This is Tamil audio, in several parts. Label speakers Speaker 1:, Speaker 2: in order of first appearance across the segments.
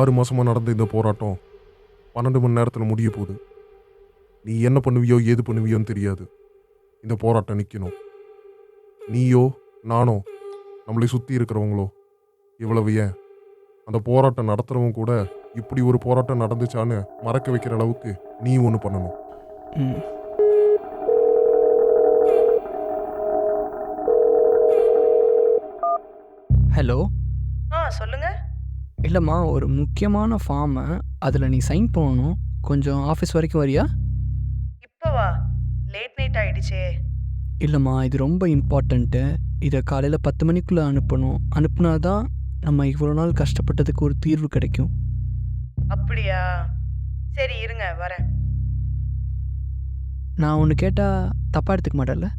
Speaker 1: 6 மாசமாக நடந்த இந்த போராட்டம் 12 மணி நேரத்தில் முடிய போகுது. நீ என்ன பண்ணுவியோ ஏது பண்ணுவியோன்னு தெரியாது. இந்த போராட்டம் நிற்கணும். நீயோ நானோ நம்மளை சுற்றி இருக்கிறவங்களோ இவ்வளவு ஏன் அந்த போராட்டம் நடத்துகிறவங்க கூட இப்படி ஒரு போராட்டம் நடந்துச்சான்னு மறக்க வைக்கிற அளவுக்கு நீ ஒன்று பண்ணணும்.
Speaker 2: ஹலோ.
Speaker 3: சொல்லுங்க.
Speaker 2: இல்லைம்மா, ஒரு முக்கியமான ஃபார்மை அதில் நீ சைன் பண்ணணும். கொஞ்சம் ஆஃபீஸ் வரைக்கும் வரியா?
Speaker 3: இப்போவா? லேட் நைட் ஆயிடுச்சே.
Speaker 2: இல்லைம்மா, இது ரொம்ப இம்பார்ட்டண்ட்டு. இதை காலையில் 10 மணிக்குள்ளே அனுப்பணும். அனுப்புனா தான் நம்ம இவ்வளோ நாள் கஷ்டப்பட்டதுக்கு ஒரு தீர்வு கிடைக்கும்.
Speaker 3: அப்படியா? சரி இருங்க, வரேன்.
Speaker 2: நான் ஒன்று கேட்டால் தப்பாக எடுத்துக்க மாட்டேன்ல?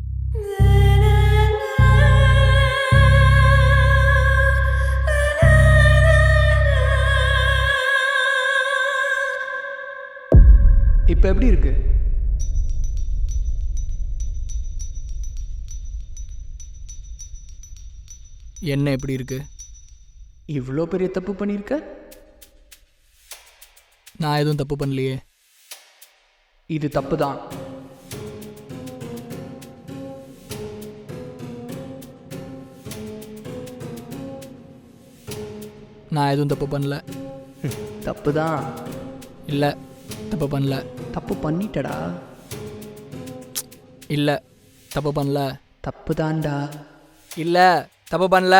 Speaker 2: இப்போ எப்படி இருக்கு? என்ன எப்படி இருக்கு? இவ்வளோ பெரிய தப்பு பண்ணியிருக்க? நான் எதுவும் தப்பு பண்ணலையே. இது தப்பு தான். நான் எதுவும் தப்பு பண்ணல. தப்பு தான். இல்லை, தப்பு பண்ணல. தப்பு பண்ணிட்டடா. இல்லை, தப்பு பண்ணல. தப்பு தான்டா. இல்லை, தப்பு பண்ணல.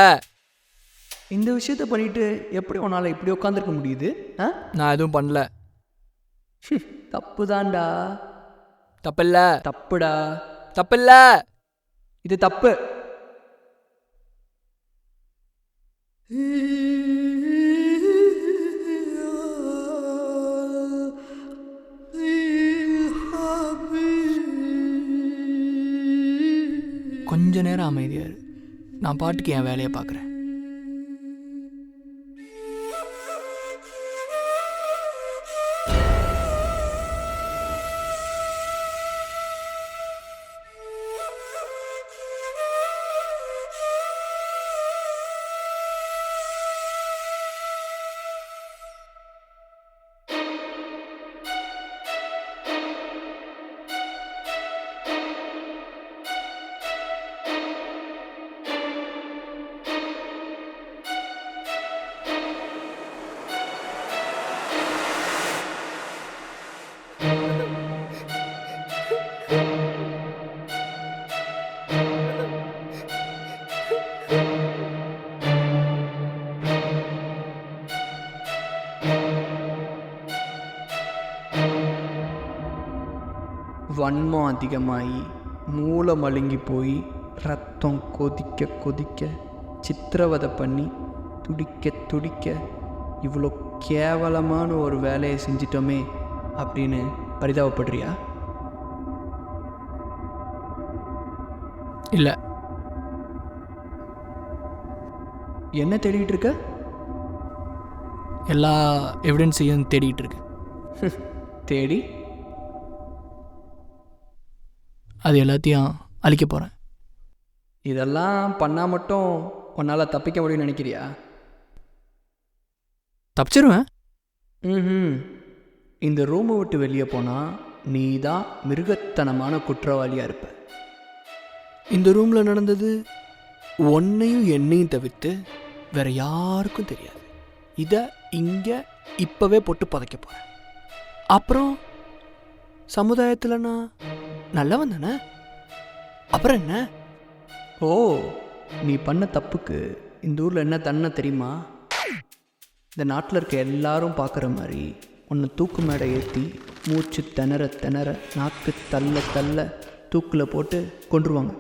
Speaker 2: இந்த விஷயத்த பண்ணிட்டு எப்படி உன்னால் இப்படி உட்காந்துருக்க முடியுது? நான் எதுவும் பண்ணல. தப்பு தான்டா. தப்பில்ல. தப்புடா. தப்பில்ல. இது தப்பு. கொஞ்ச நேரம் அமைதியாரு. நான் பாட்டுக்கு என் வேலையை பார்க்குறேன். வன்மம் அதிகமாகி மூளை மழுங்கி போய் ரத்தம் கொதிக்க கொதிக்க சித்திரவதை பண்ணி துடிக்க துடிக்க இவ்வளோ கேவலமான ஒரு வேலையை செஞ்சிட்டோமே அப்படின்னு பரிதாபப்படுறியா? இல்லை. என்ன தேடிட்டு இருக்க? எல்லா எவிடன்ஸையும் தேடிட்டு இருக்க. தேடி அது எல்லாத்தையும் அழிக்க போகிறேன். இதெல்லாம் பண்ணால் மட்டும் உன்னால் தப்பிக்க முடியும்னு நினைக்கிறியா? தப்பிச்சிருவேன். இந்த ரூமை விட்டு வெளியே போனால் நீ தான் மிருகத்தனமான குற்றவாளியாக இருப்ப. இந்த ரூமில் நடந்தது ஒன்னையும் என்னையும் தவிர்த்து வேற யாருக்கும் தெரியாது. இதை இங்கே இப்போவே போட்டு புதைக்க போகிறேன். அப்புறம் சமுதாயத்தில் நான் நல்லவன் தானே? அப்புறம் என்ன? ஓ, நீ பண்ண தப்புக்கு இந்த ஊரில் என்ன தண்டனை தெரியுமா? இந்த நாட்டில் இருக்க எல்லாரும் பார்க்குற மாதிரி உன்னை தூக்கு மேடை ஏற்றி மூச்சு திணற திணற நாக்கு தள்ள தள்ள தூக்கில் போட்டு கொன்றுவாங்க.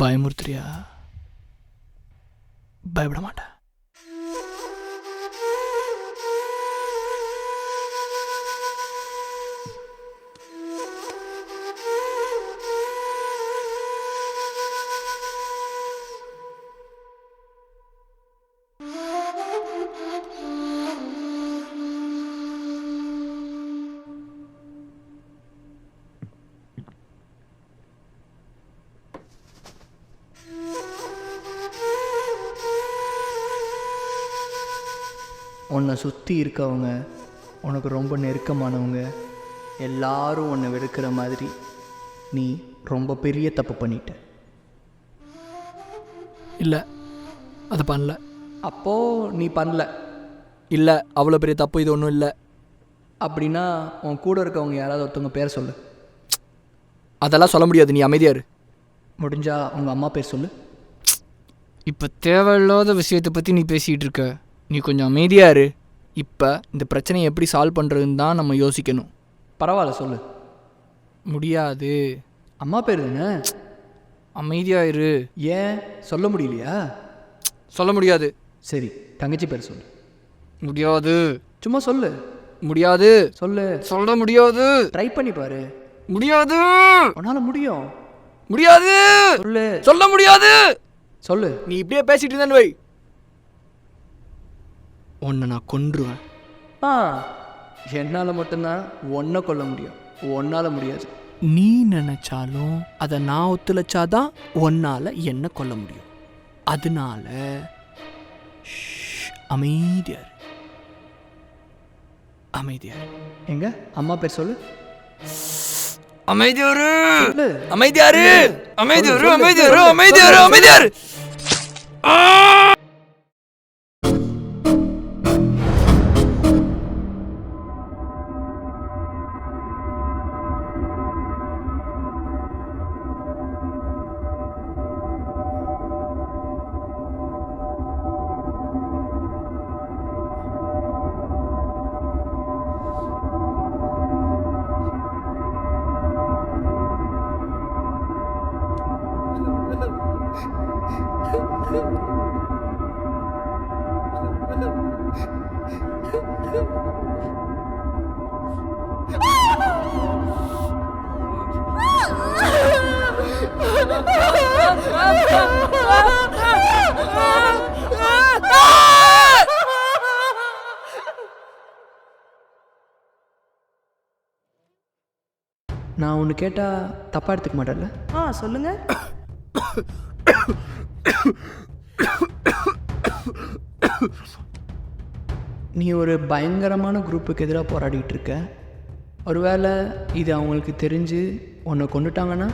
Speaker 2: பயமுறுத்துறியா? பயப்பட மாட்டேன். உன்னை சுற்றி இருக்கவங்க, உனக்கு ரொம்ப நெருக்கமானவங்க எல்லாரும் உன்னை வெறுக்கிற மாதிரி நீ ரொம்ப பெரிய தப்பு பண்ணிட்ட. இல்லை, அதை பண்ணல. அப்போது நீ பண்ணல. இல்லை, அவ்வளோ பெரிய தப்பு இது ஒன்றும் இல்லை. அப்படின்னா உன் கூட இருக்கவங்க யாராவது ஒருத்தவங்க பேர் சொல்லு. அதெல்லாம் சொல்ல முடியாது, நீ அமைதியாரு. முடிஞ்சா உங்கள் அம்மா பேர் சொல்லு. இப்போ தேவையில்லாத விஷயத்தை பற்றி நீ பேசிகிட்டு இருக்க, நீ கொஞ்சம் அமைதியாரு. இப்போ இந்த பிரச்சனையை எப்படி சால்வ் பண்ணுறதுன்னு தான் நம்ம யோசிக்கணும். பரவாயில்ல, சொல்லு. முடியாது. அம்மா பேர் தானே, அமைதியாயிரு. ஏன் சொல்ல முடியலையா? சொல்ல முடியாது. சரி, தங்கச்சி பேர் சொல்லு. முடியாது. சும்மா சொல்லு. முடியாது. சொல்லு. சொல்ல முடியாது. ட்ரை பண்ணி பாரு. முடியாது. உன்னால் முடியும். முடியாது. சொல்லு. சொல்ல முடியாது. சொல்லு. நீ இப்படியே பேசிட்டு இருந்தேன்னு வை, உன்னை நான் கொன்றுவேன். என்னால் மட்டும்தான் உன்னை கொல்ல முடியும், உன்னால் முடியாது. நீ நினச்சாலும் அதை நான் ஒத்துழைச்சாதான் உன்னால் என்ன கொல்ல முடியும். அதனால அமைதியார், அமைதியார். எங்க அம்மா பேர் சொல்லு. அமைதியாரு, அமைதியாரு, அமைதியாரு, அமைதியாரு, அமைதியாரு, அமைதியாரு. நான் ஒன்று கேட்டால் தப்பாக எடுத்துக்க மாட்டேன்ல?
Speaker 3: சொல்லுங்க.
Speaker 2: நீ ஒரு பயங்கரமான குரூப்புக்கு எதிராக போராடிட்டு இருக்க. ஒருவேளை இது அவங்களுக்கு தெரிஞ்சு உன்னை கொண்டுட்டாங்கன்னா?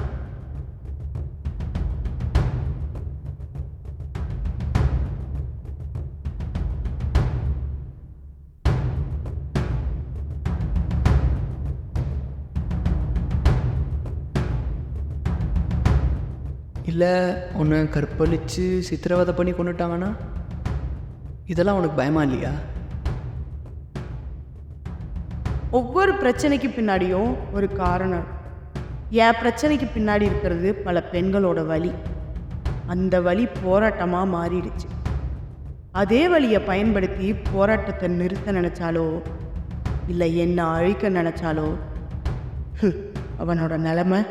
Speaker 2: இல்லை உன்னை கற்பழித்து சித்திரவதை பண்ணி கொண்டுட்டாங்கன்னா? இதெல்லாம் உனக்கு பயமா இல்லையா?
Speaker 3: ஒவ்வொரு பிரச்சனைக்கு பின்னாடியும் ஒரு காரணம். என் பிரச்சனைக்கு பின்னாடி இருக்கிறது பல பெண்களோட வலி. அந்த வலி போராட்டமாக மாறிடுச்சு. அதே வழியை பயன்படுத்தி போராட்டத்தை நிறுத்த நினச்சாலோ இல்லை என்ன அழிக்க நினச்சாலோ அவனோட நிலைமை